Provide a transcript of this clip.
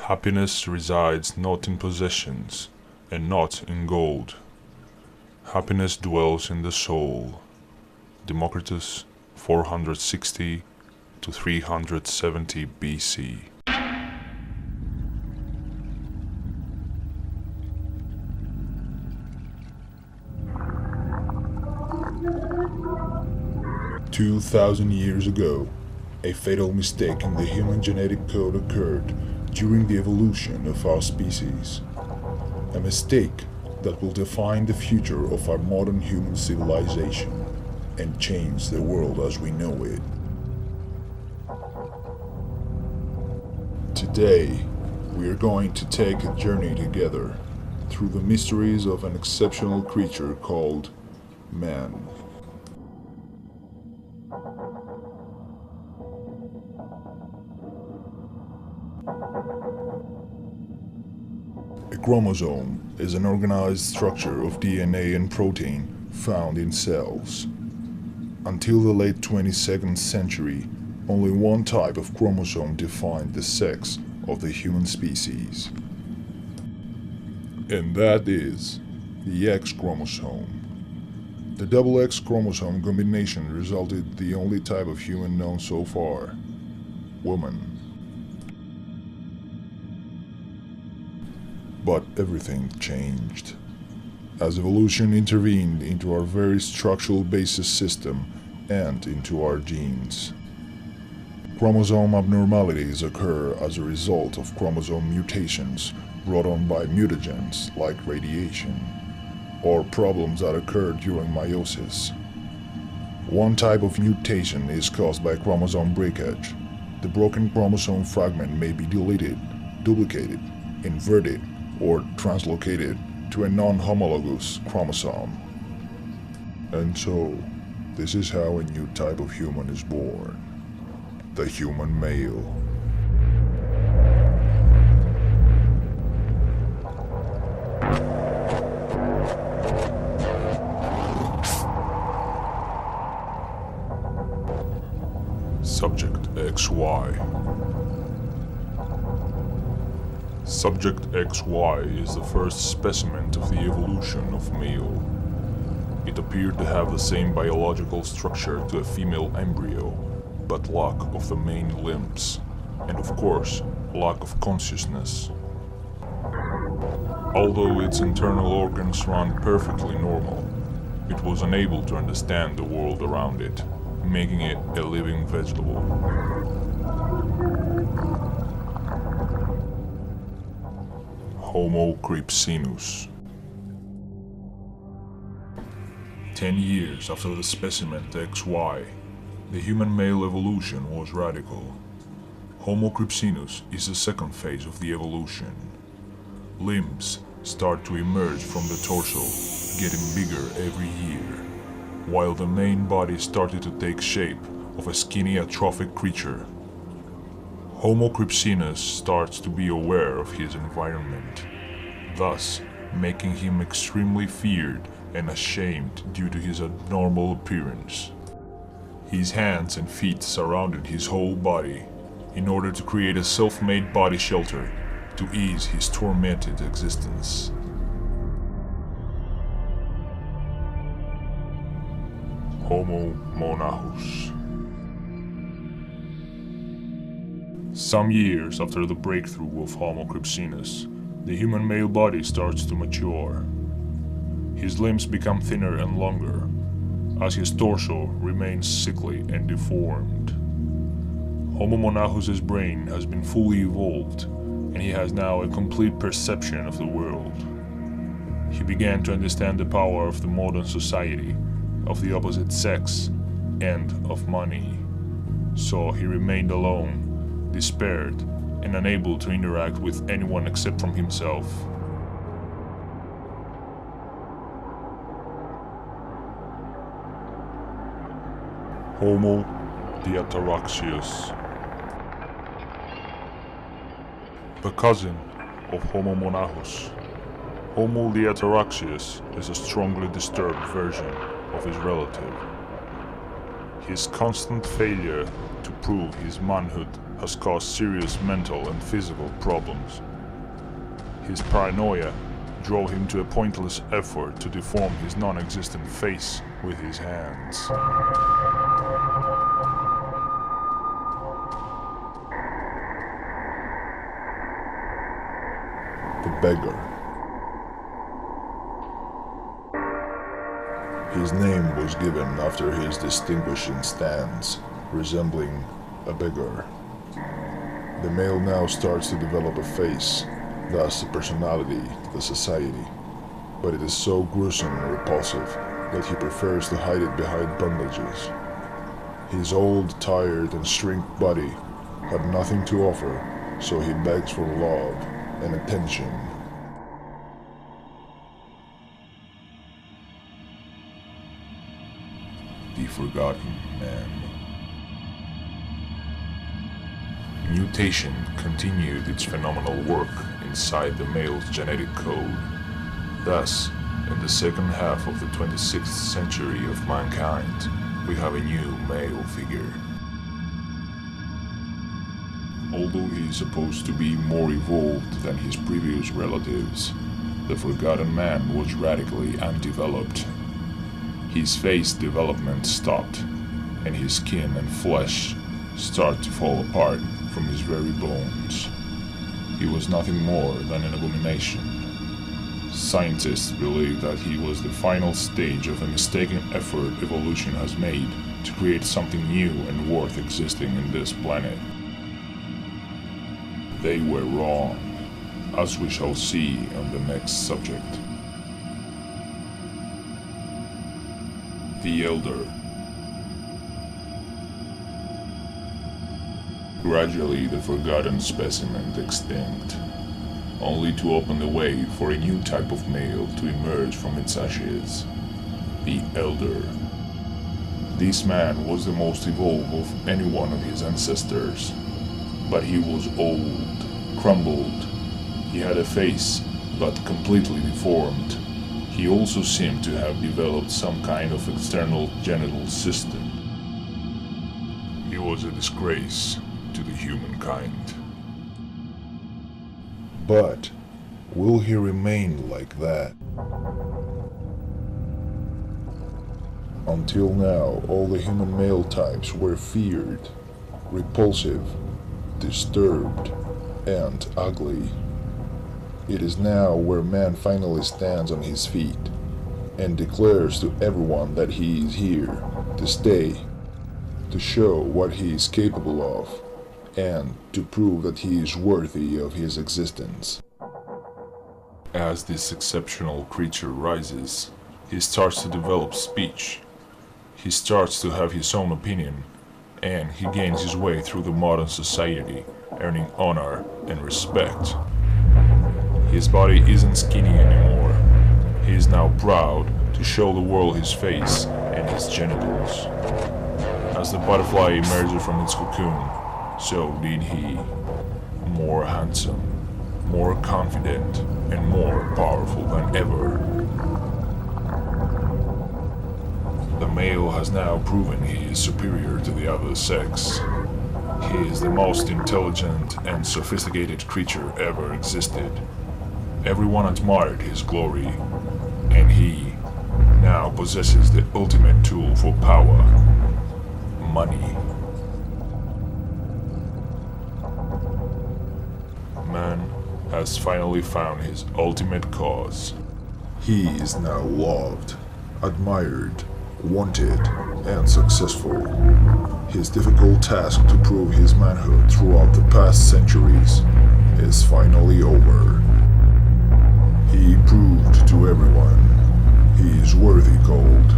Happiness resides not in possessions, and not in gold. Happiness dwells in the soul. Democritus, 460 to 370 BC. "2,000 years ago, a fatal mistake in the human genetic code occurred during the evolution of our species. A mistake that will define the future of our modern human civilization and change the world as we know it. Today, we are going to take a journey together through the mysteries of an exceptional creature called man. A chromosome is an organized structure of DNA and protein found in cells. Until the late 22nd century, only one type of chromosome defined the sex of the human species. And that is the X chromosome. The double X chromosome combination resulted the only type of human known so far, woman. But everything changed as evolution intervened into our very structural basis system and into our genes. Chromosome abnormalities occur as a result of chromosome mutations brought on by mutagens like radiation, or problems that occur during meiosis. One type of mutation is caused by chromosome breakage. The broken chromosome fragment may be deleted, duplicated, inverted, or translocated to a non-homologous chromosome. And so, this is how a new type of human is born. The human male. Subject XY. Subject XY is the first specimen of the evolution of male. It appeared to have the same biological structure to a female embryo, but lack of the main limbs, and of course, lack of consciousness. Although its internal organs ran perfectly normal, it was unable to understand the world around it, making it a living vegetable. Homocryptinus. 10 years after the specimen XY, the human male evolution was radical. Homocryptinus is the second phase of the evolution. Limbs start to emerge from the torso, getting bigger every year, while the main body started to take shape of a skinny atrophic creature. Homocryptinus starts to be aware of his environment, thus making him extremely feared and ashamed due to his abnormal appearance. His hands and feet surrounded his whole body in order to create a self-made body shelter to ease his tormented existence. Homomonacos. Some years after the breakthrough of Homocryptinus, the human male body starts to mature. His limbs become thinner and longer, as his torso remains sickly and deformed. Homomonacos' brain has been fully evolved, and he has now a complete perception of the world. He began to understand the power of the modern society, of the opposite sex, and of money. So he remained alone, despaired, and unable to interact with anyone except from himself. Homo de Ataraxia. The cousin of Homomonacos. Homo de Ataraxia is a strongly disturbed version of his relative. His constant failure to prove his manhood has caused serious mental and physical problems. His paranoia drove him to a pointless effort to deform his non-existent face with his hands. The beggar. His name was given after his distinguishing stance, resembling a beggar. The male now starts to develop a face, thus a personality to the society, but it is so gruesome and repulsive that he prefers to hide it behind bandages. His old, tired, and shrinked body had nothing to offer, so he begs for love and attention. The Forgotten Man. Mutation continued its phenomenal work inside the male's genetic code. Thus, in the second half of the 26th century of mankind, we have a new male figure. Although he is supposed to be more evolved than his previous relatives, the Forgotten Man was radically undeveloped. His face development stopped, and his skin and flesh start to fall apart from his very bones. He was nothing more than an abomination. Scientists believe that he was the final stage of a mistaken effort evolution has made to create something new and worth existing in this planet. They were wrong, as we shall see on the next subject. The Elder. Gradually the forgotten specimen extinct, only to open the way for a new type of male to emerge from its ashes. The Elder. This man was the most evolved of any one of his ancestors, but he was old, crumbled. He had a face, but completely deformed. He also seemed to have developed some kind of external genital system. He was a disgrace to the humankind. But will he remain like that? Until now, all the human male types were feared, repulsive, disturbed, and ugly. It is now where man finally stands on his feet and declares to everyone that he is here to stay, to show what he is capable of, and to prove that he is worthy of his existence. As this exceptional creature rises, he starts to develop speech. He starts to have his own opinion, and he gains his way through the modern society, earning honor and respect. His body isn't skinny anymore. He is now proud to show the world his face and his genitals. As the butterfly emerges from its cocoon, so did he. More handsome, more confident, and more powerful than ever. The male has now proven he is superior to the other sex. He is the most intelligent and sophisticated creature ever existed. Everyone admired his glory, and he now possesses the ultimate tool for power: money. Man has finally found his ultimate cause. He is now loved, admired, wanted, and successful. His difficult task to prove his manhood throughout the past centuries is finally over. He proved to everyone he is worthy gold.